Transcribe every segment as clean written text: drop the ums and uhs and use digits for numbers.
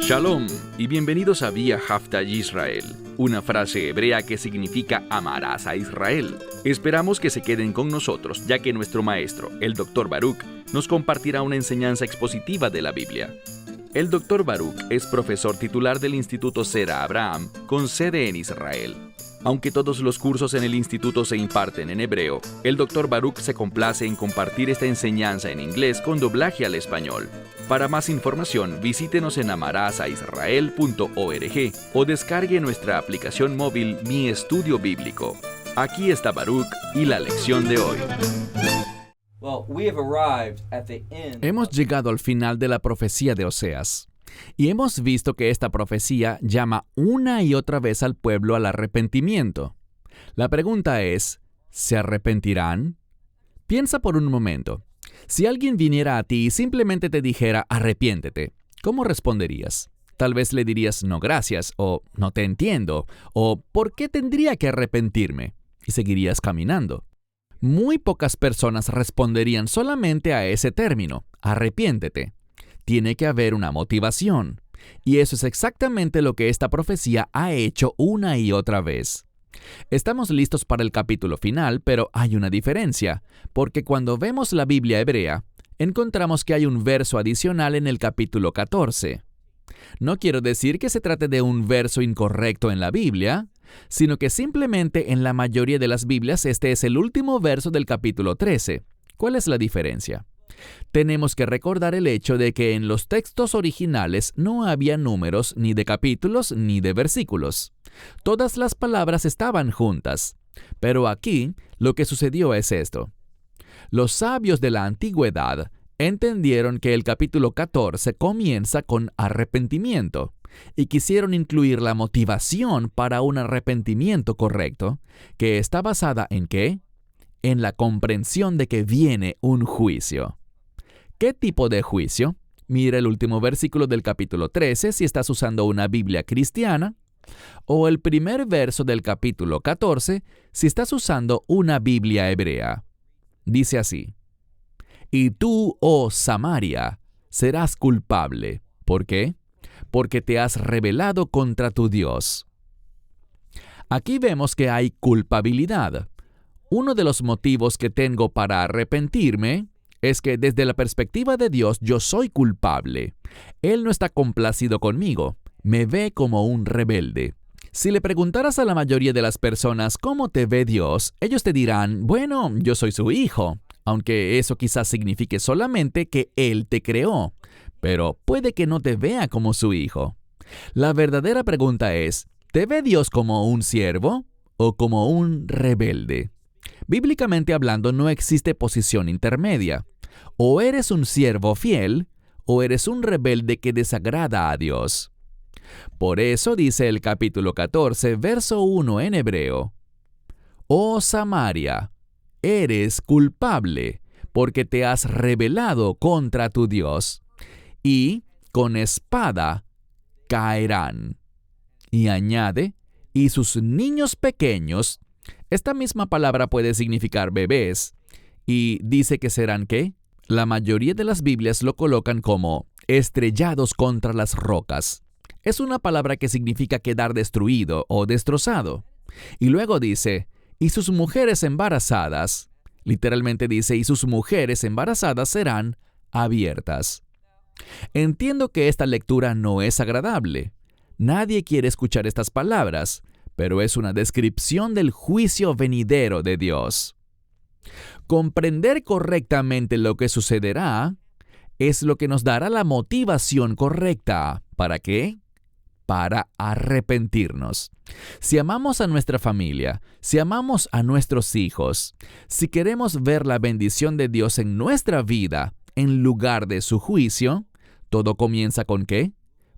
Shalom y bienvenidos a Vía Haftaj Israel, una frase hebrea que significa amarás a Israel. Esperamos que se queden con nosotros, ya que nuestro maestro, el Dr. Baruch, nos compartirá una enseñanza expositiva de la Biblia. El Dr. Baruch es profesor titular del Instituto Zera Abraham, con sede en Israel. Aunque todos los cursos en el instituto se imparten en hebreo, el Dr. Baruch se complace en compartir esta enseñanza en inglés con doblaje al español. Para más información, visítenos en amarasaisrael.org o descargue nuestra aplicación móvil Mi Estudio Bíblico. Aquí está Baruch y la lección de hoy. Hemos llegado al final de la profecía de Oseas. Y hemos visto que esta profecía llama una y otra vez al pueblo al arrepentimiento. La pregunta es, ¿se arrepentirán? Piensa por un momento. Si alguien viniera a ti y simplemente te dijera, arrepiéntete, ¿cómo responderías? Tal vez le dirías, no gracias, o no te entiendo, o ¿por qué tendría que arrepentirme? Y seguirías caminando. Muy pocas personas responderían solamente a ese término, arrepiéntete. Tiene que haber una motivación. Y eso es exactamente lo que esta profecía ha hecho una y otra vez. Estamos listos para el capítulo final, pero hay una diferencia, porque cuando vemos la Biblia hebrea, encontramos que hay un verso adicional en el capítulo 14. No quiero decir que se trate de un verso incorrecto en la Biblia, sino que simplemente en la mayoría de las Biblias este es el último verso del capítulo 13. ¿Cuál es la diferencia? Tenemos que recordar el hecho de que en los textos originales no había números ni de capítulos ni de versículos. Todas las palabras estaban juntas. Pero aquí lo que sucedió es esto. Los sabios de la antigüedad entendieron que el capítulo 14 comienza con arrepentimiento y quisieron incluir la motivación para un arrepentimiento correcto, que está basada ¿en qué? En la comprensión de que viene un juicio. ¿Qué tipo de juicio? Mira el último versículo del capítulo 13 si estás usando una Biblia cristiana, o el primer verso del capítulo 14 si estás usando una Biblia hebrea. Dice así: Y tú, oh Samaria, serás culpable. ¿Por qué? Porque te has rebelado contra tu Dios. Aquí vemos que hay culpabilidad. Uno de los motivos que tengo para arrepentirme es que desde la perspectiva de Dios yo soy culpable. Él no está complacido conmigo, me ve como un rebelde. Si le preguntaras a la mayoría de las personas cómo te ve Dios, ellos te dirán, bueno, yo soy su hijo, aunque eso quizás signifique solamente que Él te creó, pero puede que no te vea como su hijo. La verdadera pregunta es, ¿te ve Dios como un siervo o como un rebelde? Bíblicamente hablando, no existe posición intermedia. O eres un siervo fiel, o eres un rebelde que desagrada a Dios. Por eso dice el capítulo 14, verso 1 en hebreo: Oh Samaria, eres culpable, porque te has rebelado contra tu Dios, y con espada caerán. Y añade, y sus niños pequeños. Esta misma palabra puede significar bebés, y dice que serán ¿qué? La mayoría de las Biblias lo colocan como estrellados contra las rocas. Es una palabra que significa quedar destruido o destrozado. Y luego dice, y sus mujeres embarazadas, literalmente dice, y sus mujeres embarazadas serán abiertas. Entiendo que esta lectura no es agradable. Nadie quiere escuchar estas palabras, pero es una descripción del juicio venidero de Dios. Comprender correctamente lo que sucederá es lo que nos dará la motivación correcta. ¿Para qué? Para arrepentirnos. Si amamos a nuestra familia, si amamos a nuestros hijos, si queremos ver la bendición de Dios en nuestra vida en lugar de su juicio, todo comienza ¿con qué?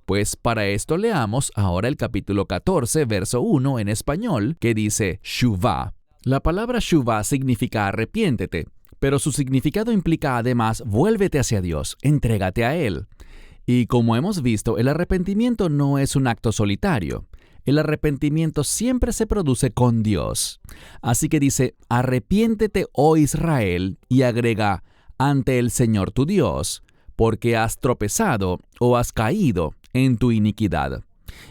Pues para esto leamos ahora el capítulo 14, verso 1 en español, que dice Shuvah. La palabra Shuvah significa arrepiéntete, pero su significado implica además vuélvete hacia Dios, entrégate a Él. Y como hemos visto, el arrepentimiento no es un acto solitario. El arrepentimiento siempre se produce con Dios. Así que dice, arrepiéntete, oh Israel, y agrega, ante el Señor tu Dios, porque has tropezado o has caído en tu iniquidad.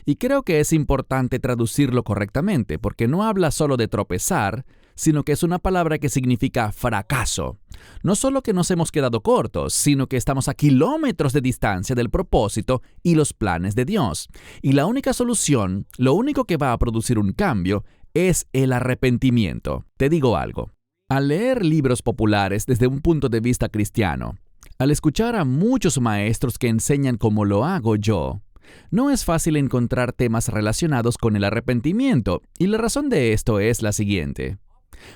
Y creo que es importante traducirlo correctamente, porque no habla solo de tropezar, sino que es una palabra que significa fracaso. No solo que nos hemos quedado cortos, sino que estamos a kilómetros de distancia del propósito y los planes de Dios. Y la única solución, lo único que va a producir un cambio, es el arrepentimiento. Te digo algo. Al leer libros populares desde un punto de vista cristiano, al escuchar a muchos maestros que enseñan como lo hago yo, no es fácil encontrar temas relacionados con el arrepentimiento, y la razón de esto es la siguiente.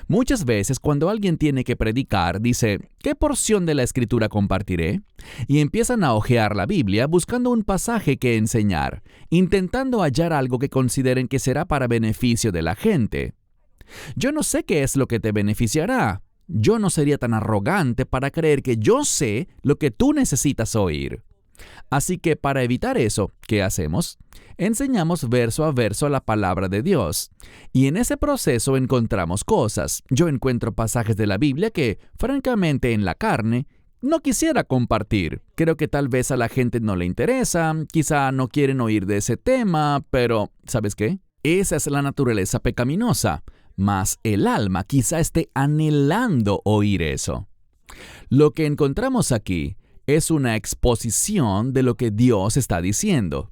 Muchas veces cuando alguien tiene que predicar, dice, ¿qué porción de la Escritura compartiré? Y empiezan a hojear la Biblia buscando un pasaje que enseñar, intentando hallar algo que consideren que será para beneficio de la gente. Yo no sé qué es lo que te beneficiará. Yo no sería tan arrogante para creer que yo sé lo que tú necesitas oír. Así que para evitar eso, ¿qué hacemos? Enseñamos verso a verso la palabra de Dios. Y en ese proceso encontramos cosas. Yo encuentro pasajes de la Biblia que, francamente, en la carne, no quisiera compartir. Creo que tal vez a la gente no le interesa, quizá no quieren oír de ese tema, pero ¿sabes qué? Esa es la naturaleza pecaminosa. Mas el alma quizá esté anhelando oír eso. Lo que encontramos aquí es una exposición de lo que Dios está diciendo.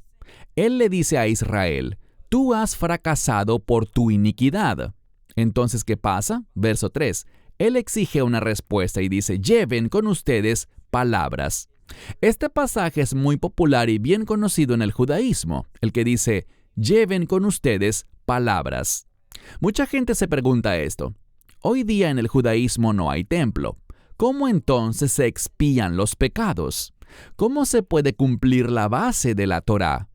Él le dice a Israel, tú has fracasado por tu iniquidad. Entonces, ¿qué pasa? Verso 3. Él exige una respuesta y dice, lleven con ustedes palabras. Este pasaje es muy popular y bien conocido en el judaísmo, el que dice, lleven con ustedes palabras. Mucha gente se pregunta esto. Hoy día en el judaísmo no hay templo. ¿Cómo entonces se expían los pecados? ¿Cómo se puede cumplir la base de la Torá?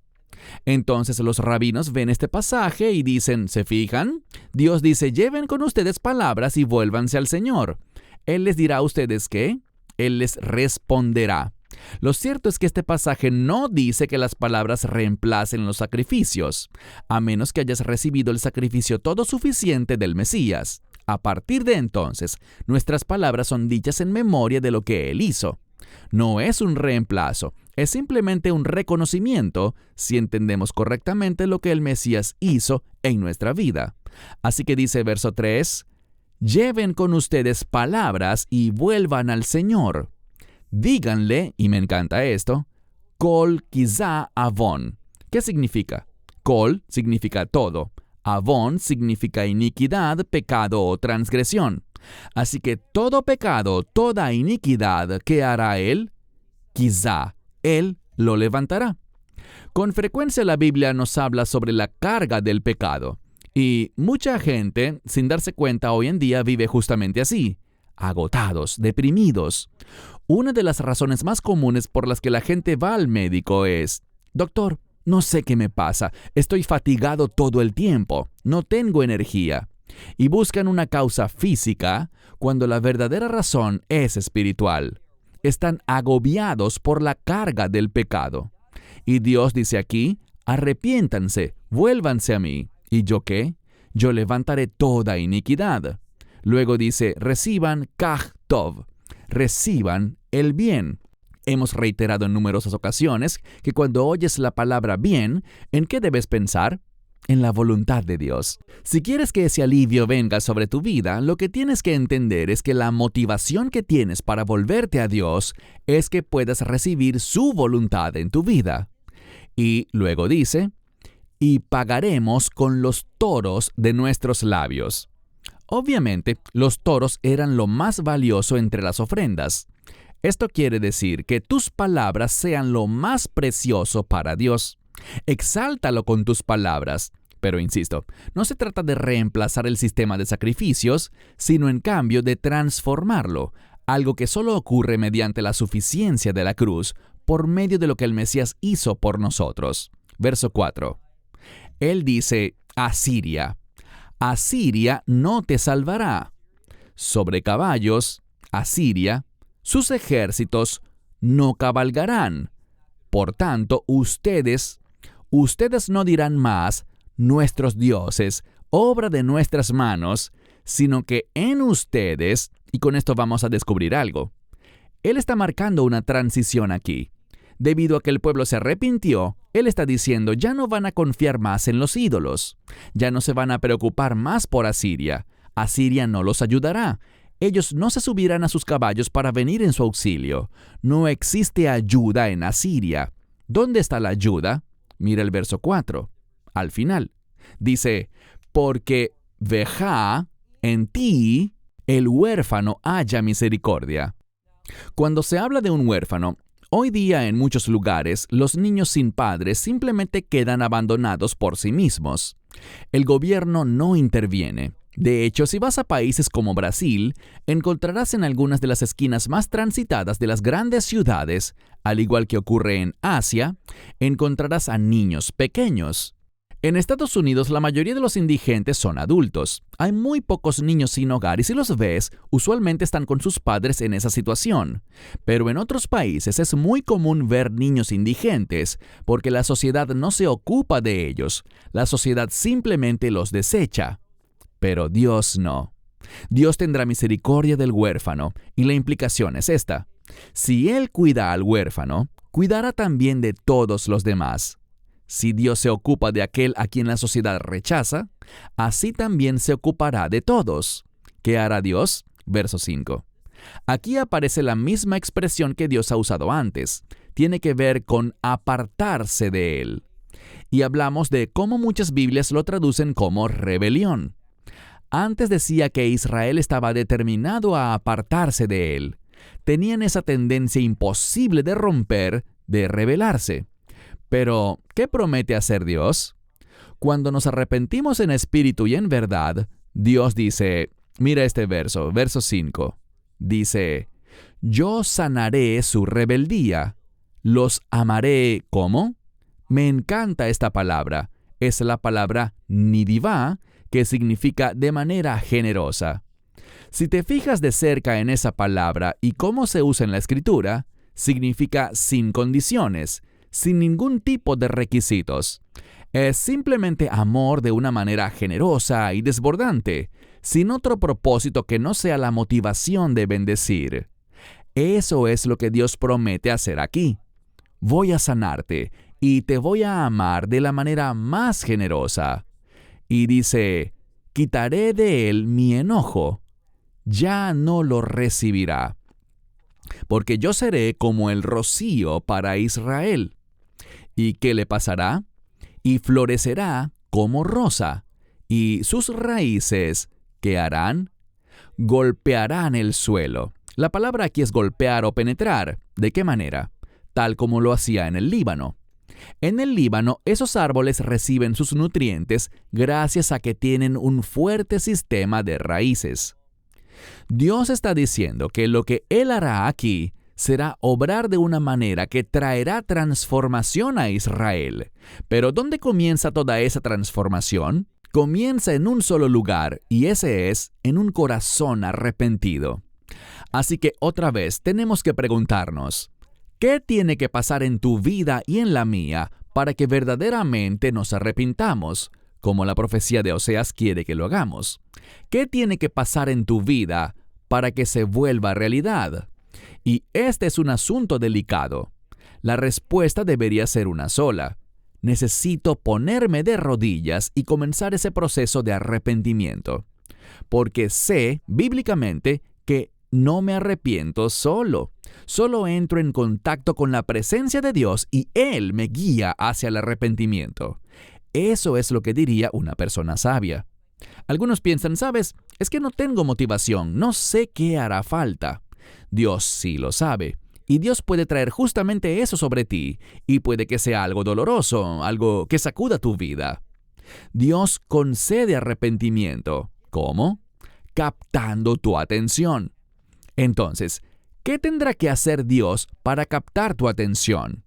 Entonces los rabinos ven este pasaje y dicen, ¿se fijan? Dios dice, lleven con ustedes palabras y vuélvanse al Señor. Él les dirá a ustedes ¿qué? Él les responderá. Lo cierto es que este pasaje no dice que las palabras reemplacen los sacrificios, a menos que hayas recibido el sacrificio todo suficiente del Mesías. A partir de entonces, nuestras palabras son dichas en memoria de lo que Él hizo. No es un reemplazo, es simplemente un reconocimiento si entendemos correctamente lo que el Mesías hizo en nuestra vida. Así que dice verso 3, lleven con ustedes palabras y vuelvan al Señor. Díganle, y me encanta esto, Kol Kizá Avon. ¿Qué significa? Kol significa todo. Avon significa iniquidad, pecado o transgresión. Así que todo pecado, toda iniquidad, ¿qué hará Él? Quizá Él lo levantará. Con frecuencia la Biblia nos habla sobre la carga del pecado. Y mucha gente, sin darse cuenta, hoy en día vive justamente así, agotados, deprimidos. Una de las razones más comunes por las que la gente va al médico es, doctor, no sé qué me pasa, estoy fatigado todo el tiempo, no tengo energía. Y buscan una causa física cuando la verdadera razón es espiritual. Están agobiados por la carga del pecado. Y Dios dice aquí, arrepiéntanse, vuélvanse a mí. ¿Y yo qué? Yo levantaré toda iniquidad. Luego dice, reciban kach tov, reciban el bien. Hemos reiterado en numerosas ocasiones que cuando oyes la palabra bien, ¿en qué debes pensar? En la voluntad de Dios. Si quieres que ese alivio venga sobre tu vida, lo que tienes que entender es que la motivación que tienes para volverte a Dios es que puedas recibir su voluntad en tu vida. Y luego dice, y pagaremos con los toros de nuestros labios. Obviamente, los toros eran lo más valioso entre las ofrendas. Esto quiere decir que tus palabras sean lo más precioso para Dios. Exáltalo con tus palabras. Pero insisto, no se trata de reemplazar el sistema de sacrificios, sino en cambio de transformarlo, algo que solo ocurre mediante la suficiencia de la cruz, por medio de lo que el Mesías hizo por nosotros. Verso 4. Él dice, Asiria. Asiria no te salvará. Sobre caballos, Asiria, sus ejércitos no cabalgarán. Por tanto, ustedes no dirán más, nuestros dioses, obra de nuestras manos, sino que en ustedes, y con esto vamos a descubrir algo, Él está marcando una transición aquí. Debido a que el pueblo se arrepintió, Él está diciendo, ya no van a confiar más en los ídolos. Ya no se van a preocupar más por Asiria. Asiria no los ayudará. Ellos no se subirán a sus caballos para venir en su auxilio. No existe ayuda en Asiria. ¿Dónde está la ayuda? Mira el verso 4. Al final. Dice, porque Vejá, en ti, el huérfano haya misericordia. Cuando se habla de un huérfano, hoy día en muchos lugares, los niños sin padres simplemente quedan abandonados por sí mismos. El gobierno no interviene. De hecho, si vas a países como Brasil, encontrarás en algunas de las esquinas más transitadas de las grandes ciudades, al igual que ocurre en Asia, encontrarás a niños pequeños. En Estados Unidos, la mayoría de los indigentes son adultos. Hay muy pocos niños sin hogar y si los ves, usualmente están con sus padres en esa situación. Pero en otros países es muy común ver niños indigentes porque la sociedad no se ocupa de ellos. La sociedad simplemente los desecha. Pero Dios no. Dios tendrá misericordia del huérfano y la implicación es esta. Si Él cuida al huérfano, cuidará también de todos los demás. Si Dios se ocupa de aquel a quien la sociedad rechaza, así también se ocupará de todos. ¿Qué hará Dios? Verso 5. Aquí aparece la misma expresión que Dios ha usado antes. Tiene que ver con apartarse de Él. Y hablamos de cómo muchas Biblias lo traducen como rebelión. Antes decía que Israel estaba determinado a apartarse de Él. Tenían esa tendencia imposible de romper, de rebelarse. Pero, ¿qué promete hacer Dios? Cuando nos arrepentimos en espíritu y en verdad, Dios dice, mira este verso, verso 5, dice, yo sanaré su rebeldía, los amaré, ¿cómo? Me encanta esta palabra, es la palabra nidivá, que significa de manera generosa. Si te fijas de cerca en esa palabra y cómo se usa en la Escritura, significa sin condiciones, sin ningún tipo de requisitos. Es simplemente amor de una manera generosa y desbordante, sin otro propósito que no sea la motivación de bendecir. Eso es lo que Dios promete hacer aquí. Voy a sanarte y te voy a amar de la manera más generosa. Y dice, quitaré de él mi enojo. Ya no lo recibirá. Porque yo seré como el rocío para Israel. ¿Y qué le pasará? Y florecerá como rosa, y sus raíces, ¿qué harán? Golpearán el suelo. La palabra aquí es golpear o penetrar. ¿De qué manera? Tal como lo hacía en el Líbano. En el Líbano, esos árboles reciben sus nutrientes gracias a que tienen un fuerte sistema de raíces. Dios está diciendo que lo que Él hará aquí será obrar de una manera que traerá transformación a Israel. Pero ¿dónde comienza toda esa transformación? Comienza en un solo lugar, y ese es en un corazón arrepentido. Así que otra vez tenemos que preguntarnos, ¿qué tiene que pasar en tu vida y en la mía para que verdaderamente nos arrepintamos, como la profecía de Oseas quiere que lo hagamos? ¿Qué tiene que pasar en tu vida para que se vuelva realidad? Y este es un asunto delicado. La respuesta debería ser una sola. Necesito ponerme de rodillas y comenzar ese proceso de arrepentimiento. Porque sé, bíblicamente, que no me arrepiento solo. Solo entro en contacto con la presencia de Dios y Él me guía hacia el arrepentimiento. Eso es lo que diría una persona sabia. Algunos piensan, ¿sabes? Es que no tengo motivación, no sé qué hará falta. Dios sí lo sabe, y Dios puede traer justamente eso sobre ti, y puede que sea algo doloroso, algo que sacuda tu vida. Dios concede arrepentimiento. ¿Cómo? Captando tu atención. Entonces, ¿qué tendrá que hacer Dios para captar tu atención?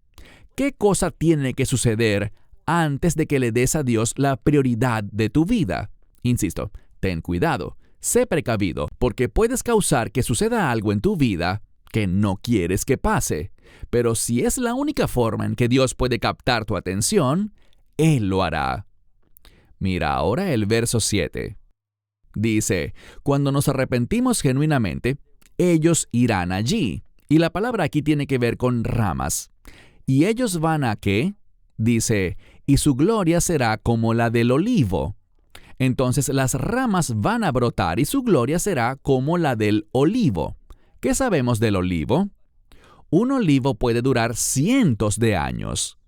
¿Qué cosa tiene que suceder antes de que le des a Dios la prioridad de tu vida? Insisto, ten cuidado. Sé precavido, porque puedes causar que suceda algo en tu vida que no quieres que pase. Pero si es la única forma en que Dios puede captar tu atención, Él lo hará. Mira ahora el verso 7. Dice, cuando nos arrepentimos genuinamente, ellos irán allí, Y la palabra aquí tiene que ver con ramas. ¿Y ellos van a qué? Dice, y su gloria será como la del olivo. Entonces las ramas van a brotar y su gloria será como la del olivo. ¿Qué sabemos del olivo? Un olivo puede durar cientos de años.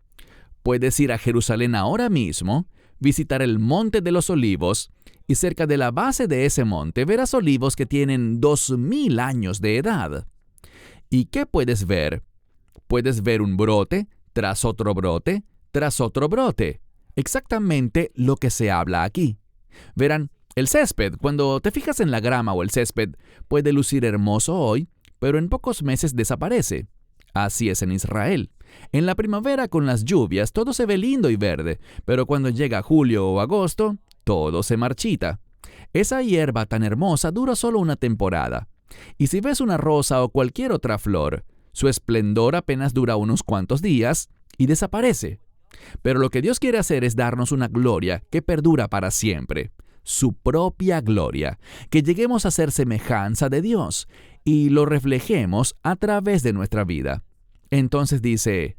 Puedes ir a Jerusalén ahora mismo, visitar el Monte de los Olivos, y cerca de la base de ese monte verás olivos que tienen 2000 años de edad. ¿Y qué puedes ver? Puedes ver un brote, tras otro brote, tras otro brote. Exactamente lo que se habla aquí. Verán, el césped, cuando te fijas en la grama o el césped, puede lucir hermoso hoy, pero en pocos meses desaparece. Así es en Israel. En la primavera con las lluvias todo se ve lindo y verde, pero cuando llega julio o agosto, todo se marchita. Esa hierba tan hermosa dura solo una temporada. Y si ves una rosa o cualquier otra flor, su esplendor apenas dura unos cuantos días y desaparece. Pero lo que Dios quiere hacer es darnos una gloria que perdura para siempre, su propia gloria, que lleguemos a ser semejanza de Dios y lo reflejemos a través de nuestra vida. Entonces dice,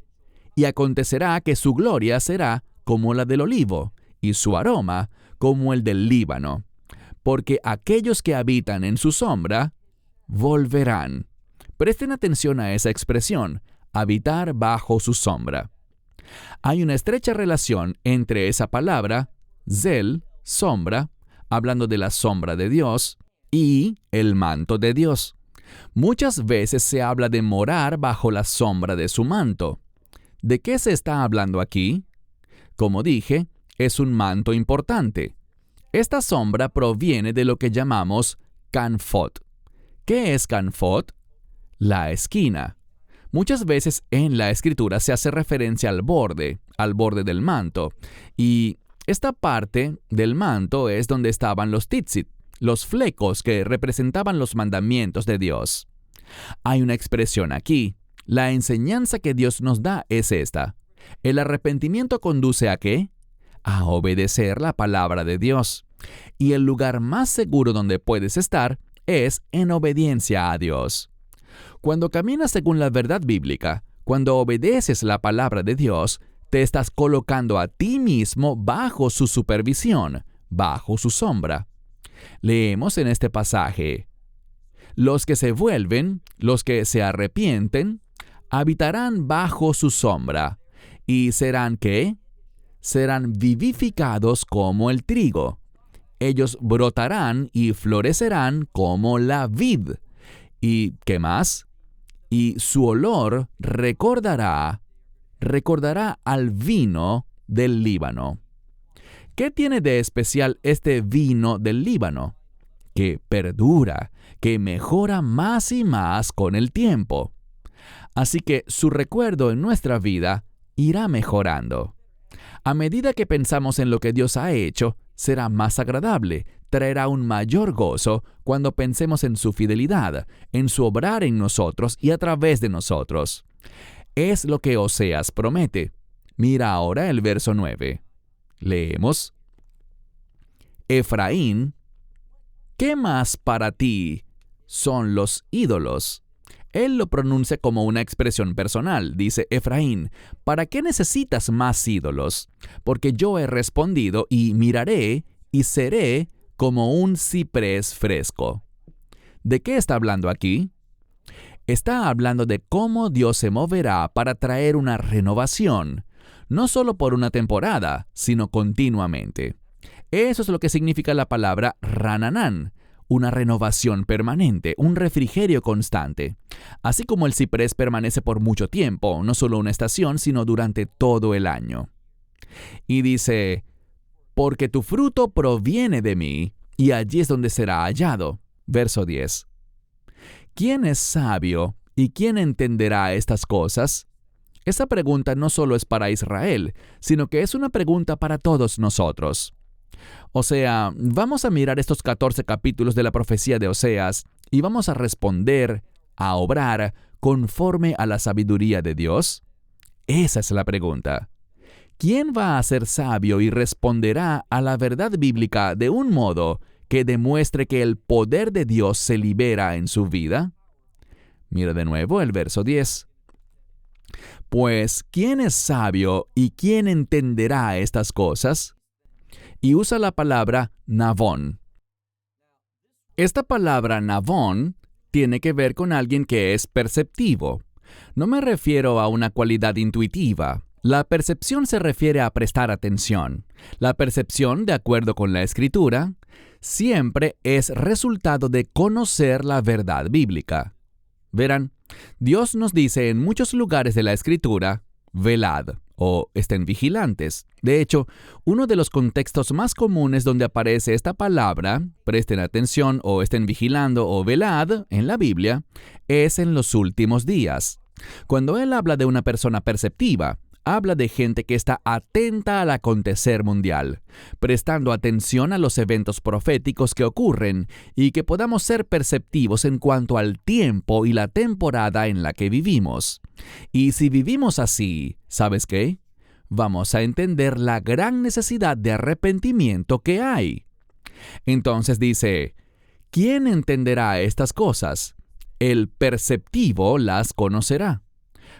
y acontecerá que su gloria será como la del olivo, y su aroma como el del Líbano, porque aquellos que habitan en su sombra volverán. Presten atención a esa expresión, habitar bajo su sombra. Hay una estrecha relación entre esa palabra, zel, sombra, hablando de la sombra de Dios, y el manto de Dios. Muchas veces se habla de morar bajo la sombra de su manto. ¿De qué se está hablando aquí? Como dije, es un manto importante. Esta sombra proviene de lo que llamamos canfot. ¿Qué es canfot? La esquina. Muchas veces en la Escritura se hace referencia al borde del manto, y esta parte del manto es donde estaban los tzitzit, los flecos que representaban los mandamientos de Dios. Hay una expresión aquí. La enseñanza que Dios nos da es esta. El arrepentimiento conduce ¿a qué? A obedecer la palabra de Dios. Y el lugar más seguro donde puedes estar es en obediencia a Dios. Cuando caminas según la verdad bíblica, cuando obedeces la palabra de Dios, te estás colocando a ti mismo bajo su supervisión, bajo su sombra. Leemos en este pasaje, los que se vuelven, los que se arrepienten, habitarán bajo su sombra, y serán ¿qué? Serán vivificados como el trigo. Ellos brotarán y florecerán como la vid. ¿Y qué más? Y su olor recordará al vino del Líbano. ¿Qué tiene de especial este vino del Líbano? Que perdura, que mejora más y más con el tiempo. Así que su recuerdo en nuestra vida irá mejorando. A medida que pensamos en lo que Dios ha hecho, será más agradable, traerá un mayor gozo cuando pensemos en su fidelidad, en su obrar en nosotros y a través de nosotros. Es lo que Oseas promete. Mira ahora el verso 9. Leemos. Efraín, ¿qué más para ti son los ídolos? Él lo pronuncia como una expresión personal. Dice Efraín, ¿para qué necesitas más ídolos? Porque yo he respondido y miraré y seré como un ciprés fresco. ¿De qué está hablando aquí? Está hablando de cómo Dios se moverá para traer una renovación, no solo por una temporada, sino continuamente. Eso es lo que significa la palabra rananán, una renovación permanente, un refrigerio constante. Así como el ciprés permanece por mucho tiempo, no solo una estación, sino durante todo el año. Y dice, porque tu fruto proviene de mí, y allí es donde será hallado. Verso 10. ¿Quién es sabio y quién entenderá estas cosas? Esta pregunta no solo es para Israel, sino que es una pregunta para todos nosotros. O sea, vamos a mirar estos 14 capítulos de la profecía de Oseas y vamos a responder, a obrar conforme a la sabiduría de Dios. Esa es la pregunta. ¿Quién va a ser sabio y responderá a la verdad bíblica de un modo que demuestre que el poder de Dios se libera en su vida? Mira de nuevo el verso 10. Pues, ¿quién es sabio y quién entenderá estas cosas? Y usa la palabra navón. Esta palabra navón tiene que ver con alguien que es perceptivo. No me refiero a una cualidad intuitiva. La percepción se refiere a prestar atención. La percepción, de acuerdo con la Escritura, siempre es resultado de conocer la verdad bíblica. Verán, Dios nos dice en muchos lugares de la Escritura, velad o estén vigilantes. De hecho, uno de los contextos más comunes donde aparece esta palabra, presten atención o estén vigilando o velad en la Biblia, es en los últimos días. Cuando él habla de una persona perceptiva, habla de gente que está atenta al acontecer mundial, prestando atención a los eventos proféticos que ocurren y que podamos ser perceptivos en cuanto al tiempo y la temporada en la que vivimos. Y si vivimos así, ¿sabes qué? Vamos a entender la gran necesidad de arrepentimiento que hay. Entonces dice, ¿quién entenderá estas cosas? El perceptivo las conocerá,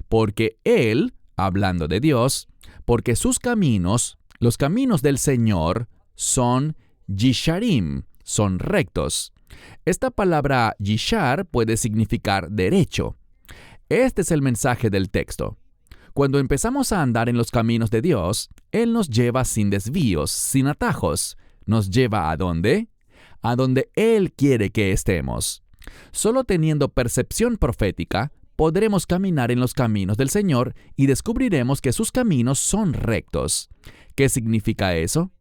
porque él, hablando de Dios, porque sus caminos, los caminos del Señor, son yisharim, son rectos. Esta palabra yishar puede significar derecho. Este es el mensaje del texto. Cuando empezamos a andar en los caminos de Dios, Él nos lleva sin desvíos, sin atajos. ¿Nos lleva a dónde? A donde Él quiere que estemos. Solo teniendo percepción profética, podremos caminar en los caminos del Señor y descubriremos que sus caminos son rectos. ¿Qué significa eso?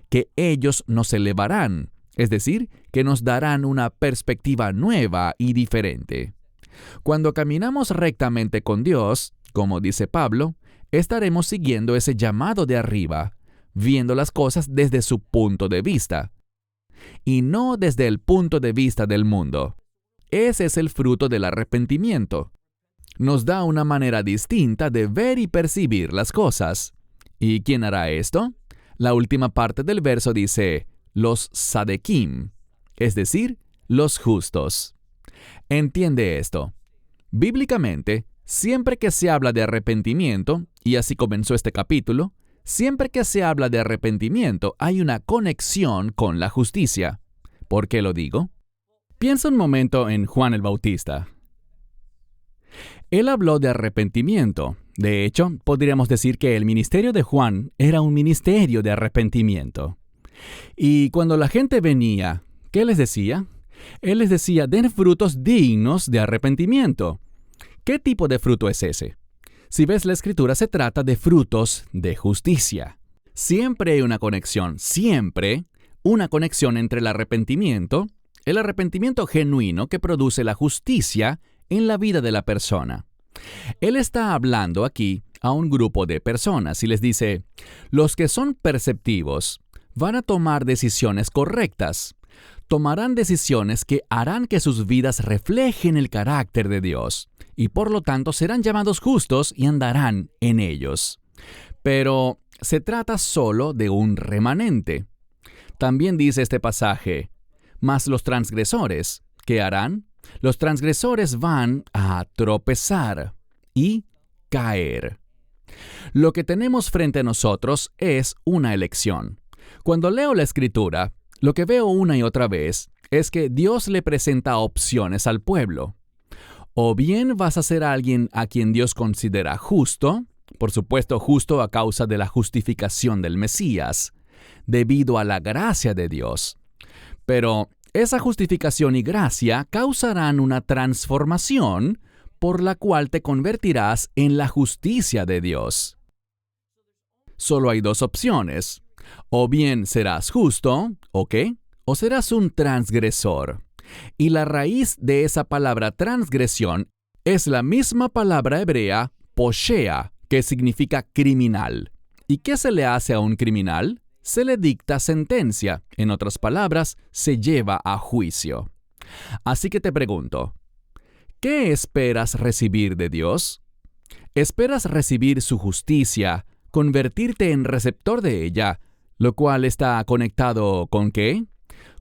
Que ellos nos elevarán, es decir, que nos darán una perspectiva nueva y diferente. Cuando caminamos rectamente con Dios, como dice Pablo, estaremos siguiendo ese llamado de arriba, viendo las cosas desde su punto de vista, y no desde el punto de vista del mundo. Ese es el fruto del arrepentimiento. Nos da una manera distinta de ver y percibir las cosas. ¿Y quién hará esto? La última parte del verso dice, los sadekim, es decir, los justos. Entiende esto. Bíblicamente, siempre que se habla de arrepentimiento, y así comenzó este capítulo, siempre que se habla de arrepentimiento hay una conexión con la justicia. ¿Por qué lo digo? Piensa un momento en Juan el Bautista. Él habló de arrepentimiento. De hecho, podríamos decir que el ministerio de Juan era un ministerio de arrepentimiento. Y cuando la gente venía, ¿qué les decía? Él les decía, den frutos dignos de arrepentimiento. ¿Qué tipo de fruto es ese? Si ves la Escritura, se trata de frutos de justicia. Siempre hay una conexión, siempre una conexión entre el arrepentimiento genuino que produce la justicia en la vida de la persona. Él está hablando aquí a un grupo de personas y les dice, los que son perceptivos van a tomar decisiones correctas. Tomarán decisiones que harán que sus vidas reflejen el carácter de Dios y por lo tanto serán llamados justos y andarán en ellos. Pero se trata solo de un remanente. También dice este pasaje, mas los transgresores, ¿qué harán? Los transgresores van a tropezar y caer. Lo que tenemos frente a nosotros es una elección. Cuando leo la Escritura, lo que veo una y otra vez es que Dios le presenta opciones al pueblo. O bien vas a ser alguien a quien Dios considera justo, por supuesto justo a causa de la justificación del Mesías, debido a la gracia de Dios. Pero esa justificación y gracia causarán una transformación por la cual te convertirás en la justicia de Dios. Solo hay dos opciones. O bien serás justo, ¿ok? O serás un transgresor. Y la raíz de esa palabra transgresión es la misma palabra hebrea poshea, que significa criminal. ¿Y qué se le hace a un criminal? Se le dicta sentencia. En otras palabras, se lleva a juicio. Así que te pregunto, ¿qué esperas recibir de Dios? ¿Esperas recibir su justicia, convertirte en receptor de ella, lo cual está conectado con qué?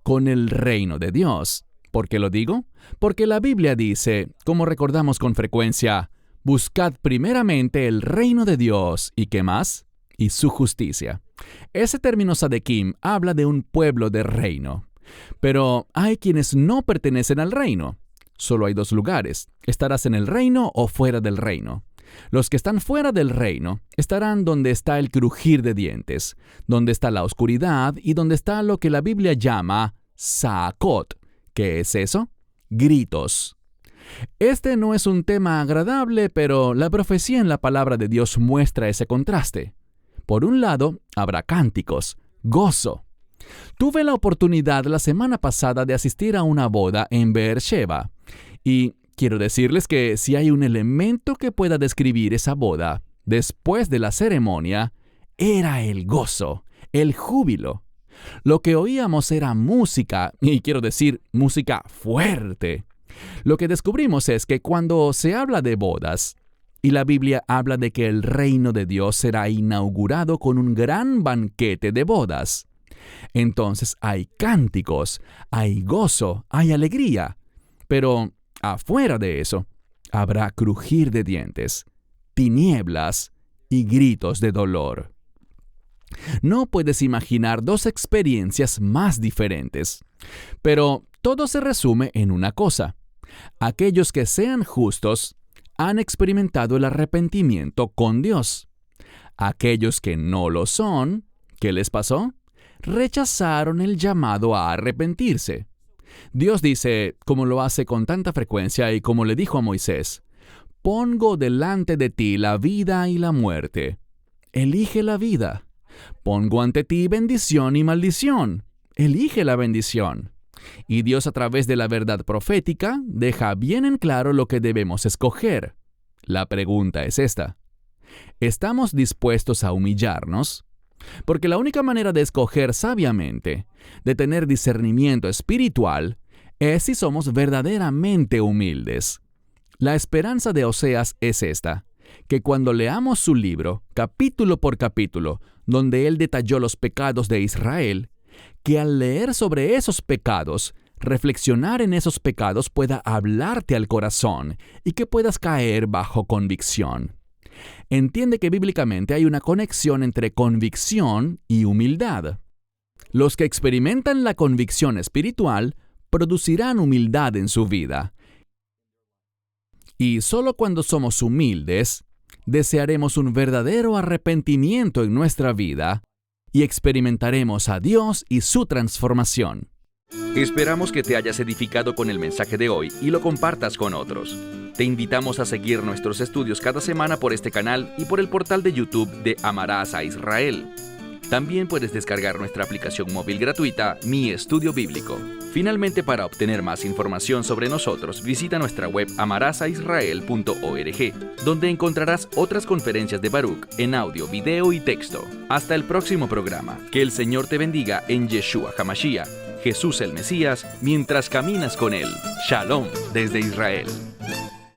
Con el reino de Dios. ¿Por qué lo digo? Porque la Biblia dice, como recordamos con frecuencia, buscad primeramente el reino de Dios, ¿y qué más? Y su justicia. Ese término Sadequim habla de un pueblo de reino. Pero hay quienes no pertenecen al reino. Solo hay dos lugares. Estarás en el reino o fuera del reino. Los que están fuera del reino estarán donde está el crujir de dientes, donde está la oscuridad y donde está lo que la Biblia llama Saakot. ¿Qué es eso? Gritos. Este no es un tema agradable, pero la profecía en la palabra de Dios muestra ese contraste. Por un lado, habrá cánticos, gozo. Tuve la oportunidad la semana pasada de asistir a una boda en Beersheba, y quiero decirles que si hay un elemento que pueda describir esa boda, después de la ceremonia, era el gozo, el júbilo. Lo que oíamos era música, y quiero decir música fuerte. Lo que descubrimos es que cuando se habla de bodas, y la Biblia habla de que el reino de Dios será inaugurado con un gran banquete de bodas, entonces hay cánticos, hay gozo, hay alegría. Pero afuera de eso, habrá crujir de dientes, tinieblas y gritos de dolor. No puedes imaginar dos experiencias más diferentes. Pero todo se resume en una cosa. Aquellos que sean justos han experimentado el arrepentimiento con Dios. Aquellos que no lo son, ¿qué les pasó? Rechazaron el llamado a arrepentirse. Dios dice, como lo hace con tanta frecuencia y como le dijo a Moisés, «Pongo delante de ti la vida y la muerte. Elige la vida. Pongo ante ti bendición y maldición. Elige la bendición». Y Dios a través de la verdad profética deja bien en claro lo que debemos escoger. La pregunta es esta: ¿estamos dispuestos a humillarnos? Porque la única manera de escoger sabiamente, de tener discernimiento espiritual, es si somos verdaderamente humildes. La esperanza de Oseas es esta, que cuando leamos su libro, capítulo por capítulo, donde él detalló los pecados de Israel, que al leer sobre esos pecados, reflexionar en esos pecados pueda hablarte al corazón y que puedas caer bajo convicción. Entiende que bíblicamente hay una conexión entre convicción y humildad. Los que experimentan la convicción espiritual producirán humildad en su vida. Y solo cuando somos humildes, desearemos un verdadero arrepentimiento en nuestra vida y experimentaremos a Dios y su transformación. Esperamos que te hayas edificado con el mensaje de hoy y lo compartas con otros. Te invitamos a seguir nuestros estudios cada semana por este canal y por el portal de YouTube de Amarás a Israel. También puedes descargar nuestra aplicación móvil gratuita, Mi Estudio Bíblico. Finalmente, para obtener más información sobre nosotros, visita nuestra web amarasaisrael.org, donde encontrarás otras conferencias de Baruch en audio, video y texto. Hasta el próximo programa. Que el Señor te bendiga en Yeshua HaMashiach, Jesús el Mesías, mientras caminas con Él. Shalom desde Israel.